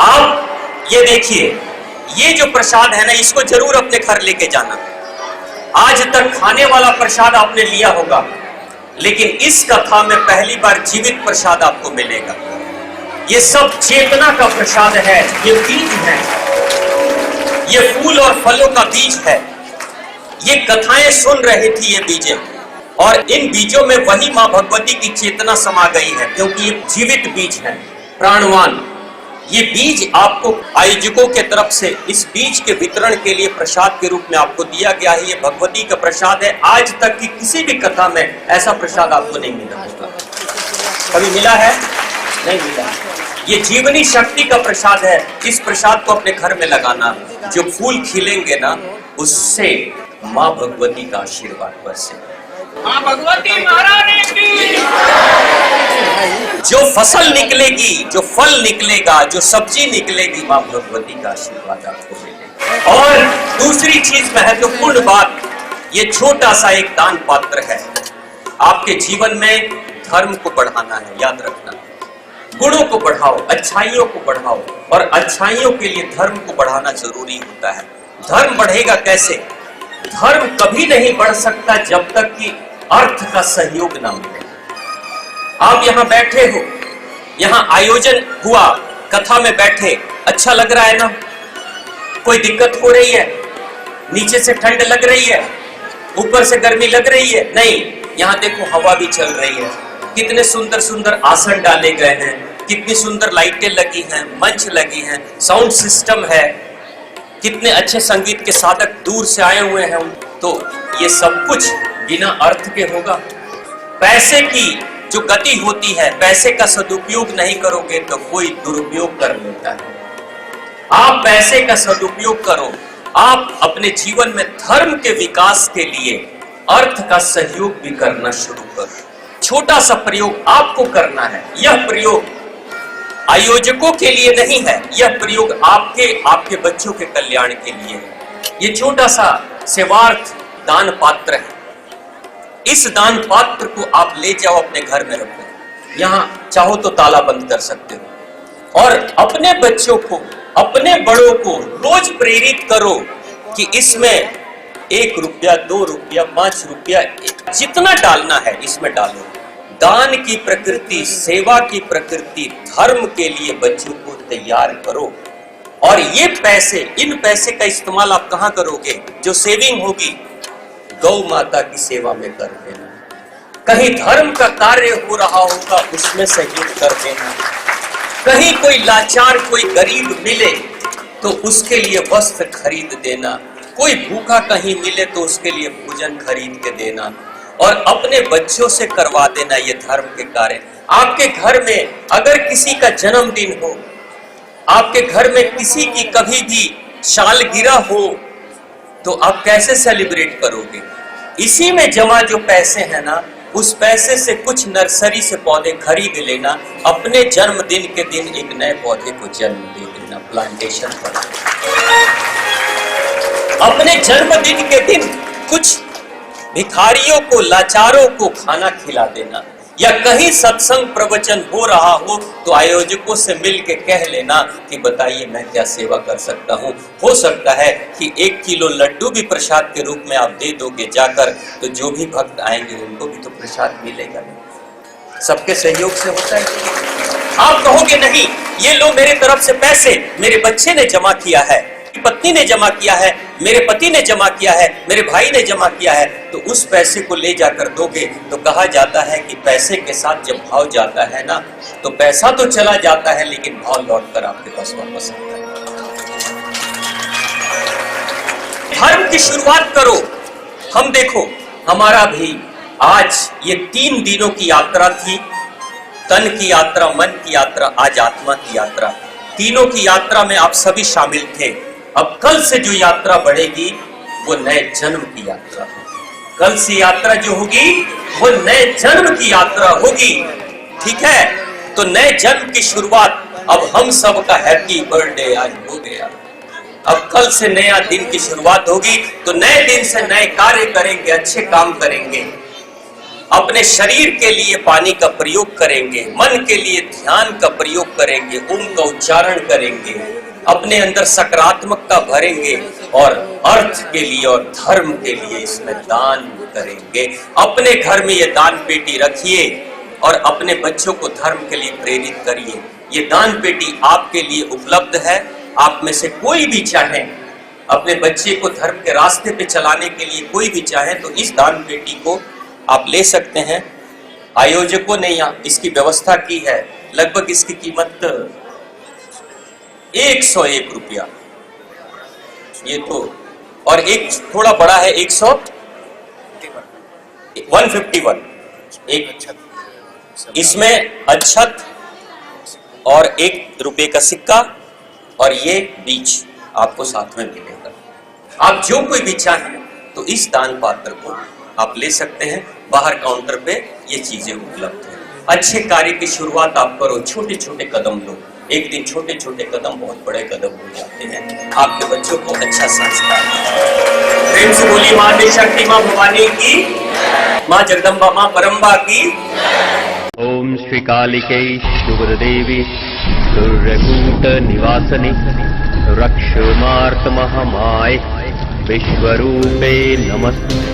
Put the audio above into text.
आप ये देखिए, ये जो प्रसाद है ना, इसको जरूर अपने घर लेके जाना। आज तक खाने वाला प्रसाद आपने लिया होगा, लेकिन इस कथा में पहली बार जीवित प्रसाद आपको मिलेगा। ये सब चेतना का प्रसाद है, ये बीज है, ये फूल और फलों का बीज है। ये कथाएं सुन रही थी ये बीजें, और इन बीजों में वही मां भगवती की चेतना समा गई है, क्योंकि ये जीवित बीज है, प्राणवान। ये बीज आपको आयोजकों के तरफ से इस बीज के वितरण के लिए प्रसाद के रूप में आपको दिया गया है। ये भगवती का प्रसाद है। आज तक की किसी भी कथा में ऐसा प्रसाद आपको नहीं मिला होगा। कभी मिला है? नहीं मिला। ये जीवनी शक्ति का प्रसाद है। इस प्रसाद को अपने घर में लगाना, जो फूल खिलेंगे ना, उससे माँ भगवती का आशीर्वाद बरसे। माँ भगवती महारानी की। जो फसल निकलेगी, जो फल निकलेगा, जो सब्जी निकलेगी, माँ भगवती का आशीर्वाद आपको मिलेगा। और दूसरी चीज महत्वपूर्ण बात, ये छोटा सा एक दान पात्र है। आपके जीवन में धर्म को बढ़ाना है, याद रखना। गुणों को बढ़ाओ, अच्छाइयों को बढ़ाओ, और अच्छाइयों के लिए धर्म को बढ़ाना जरूरी होता है। धर्म बढ़ेगा कैसे? धर्म कभी नहीं बढ़ सकता जब तक कि अर्थ का सहयोग ना मिले। आप यहाँ बैठे हो, यहाँ आयोजन हुआ, कथा में बैठे, अच्छा लग रहा है ना? कोई दिक्कत हो रही है? नीचे से ठंड लग रही है, ऊपर से गर्मी लग रही है? नहीं, यहाँ देखो हवा भी चल रही है। कितने सुंदर सुंदर आसन डाले गए हैं, कितनी सुंदर लाइटें लगी हैं, मंच लगी हैं, साउंड सिस्टम है, कितने अच्छे संगीत के साधक दूर से आए हुए हैं। तो ये सब कुछ बिना अर्थ के होगा? पैसे की जो गति होती है, पैसे का सदुपयोग नहीं करोगे तो कोई दुरुपयोग कर लेता है। आप पैसे का सदुपयोग करो। आप अपने जीवन में धर्म के विकास के लिए अर्थ का सहयोग भी करना शुरू करो। छोटा सा प्रयोग आपको करना है। यह प्रयोग आयोजकों के लिए नहीं है, यह प्रयोग आपके बच्चों के कल्याण के लिए है। ये छोटा सा सेवार्थ दान पात्र है। इस दान पात्र को आप ले जाओ, अपने घर में रखो। यहाँ चाहो तो ताला बंद कर सकते हो, और अपने बच्चों को, अपने बड़ों को रोज प्रेरित करो कि इसमें 1 रुपया, 2 रुपया, 5 रुपया, जितना डालना है इसमें डालो। दान की प्रकृति, सेवा की प्रकृति, धर्म के लिए बच्चों को तैयार करो। और ये पैसे, इन पैसे का इस्तेमाल आप कहाँ करोगे? जो सेविंग होगी, गौ माता की सेवा में कर देना। कहीं धर्म का कार्य हो रहा होगा, उसमें सहयोग कर देना। कहीं कोई लाचार, कोई गरीब मिले तो उसके लिए वस्त्र खरीद देना। कोई भूखा कहीं मिले तो उसके लिए भोजन खरीद के देना। और अपने बच्चों से करवा देना ये धर्म के कार्य। आपके घर में अगर किसी का जन्मदिन हो, आपके घर में किसी की कभी भी सालगिरह हो, तो आप कैसे सेलिब्रेट करोगे? इसी में जमा जो पैसे हैं ना, उस पैसे से कुछ नर्सरी से पौधे खरीद लेना। अपने जन्मदिन के दिन एक नए पौधे को जन्म दे देना, प्लांटेशन पर। अपने जन्मदिन के दिन कुछ भिखारियों को, लाचारों को खाना खिला देना। या कहीं सत्संग प्रवचन हो रहा हो तो आयोजकों से मिल के कह लेना कि बताइए मैं क्या सेवा कर सकता हूँ। हो सकता है कि 1 किलो लड्डू भी प्रसाद के रूप में आप दे दोगे जाकर, तो जो भी भक्त आएंगे उनको भी तो प्रसाद मिलेगा। सबके सहयोग से होता है। आप कहोगे नहीं, ये लो मेरे तरफ से पैसे, मेरे बच्चे ने जमा किया है, पत्नी ने जमा किया है, मेरे पति ने जमा किया है, मेरे भाई ने जमा किया है, तो उस पैसे को ले जाकर दोगे तो कहा जाता है कि पैसे के साथ जब भाव जाता है ना, तो पैसा तो चला जाता है लेकिन भाव लौटकर आपके पास वापस आता है। धर्म की शुरुआत करो। हम देखो, हमारा भी आज ये 3 दिनों की यात्रा थी। तन की यात्रा, मन की यात्रा, आज आत्मा की यात्रा। तीनों की यात्रा में आप सभी शामिल थे। अब कल से जो यात्रा बढ़ेगी वो नए जन्म की यात्रा होगी। कल से यात्रा जो होगी वो नए जन्म की यात्रा होगी। ठीक है? तो नए जन्म की शुरुआत अब हम सब का हैप्पी बर्थडे आज हो गया। अब कल से नया दिन की शुरुआत होगी, तो नए दिन से नए कार्य करेंगे, अच्छे काम करेंगे। अपने शरीर के लिए पानी का प्रयोग करेंगे, मन के लिए ध्यान का प्रयोग करेंगे, ओम का उच्चारण करेंगे, अपने अंदर सकारात्मकता भरेंगे और अर्थ के लिए और धर्म के लिए इसमें दान करेंगे। अपने घर में ये दान पेटी रखिए और अपने बच्चों को धर्म के लिए प्रेरित करिए। ये दान पेटी आपके लिए उपलब्ध है। आप में से कोई भी चाहे अपने बच्चे को धर्म के रास्ते पे चलाने के लिए, कोई भी चाहे तो इस दान पेटी को आप ले सकते हैं। आयोजकों ने यहाँ इसकी व्यवस्था की है। लगभग इसकी कीमत 101 रुपया, ये तो, और एक थोड़ा बड़ा है 151। एक इसमें अच्छत और 1 रुपए का सिक्का और ये बीज आपको साथ में मिलेगा। आप जो कोई भी चाहें तो इस दान पात्र को आप ले सकते हैं। बाहर काउंटर पे ये चीजें उपलब्ध हैं। अच्छे कार्य की शुरुआत आप करो, छोटे छोटे कदम लो। एक दिन छोटे छोटे कदम बहुत बड़े कदम हो जाते हैं। आपके बच्चों को अच्छा संस्कार प्रेम से बोली माँ शक्ति, माँ भवानी की, माँ जगदम्बा, माँ परम्बा की। ओम श्री कालिके शुभदेवी सूर्यकूट निवासने रक्षमार्त महामाय विश्वरूपे नमस्ते।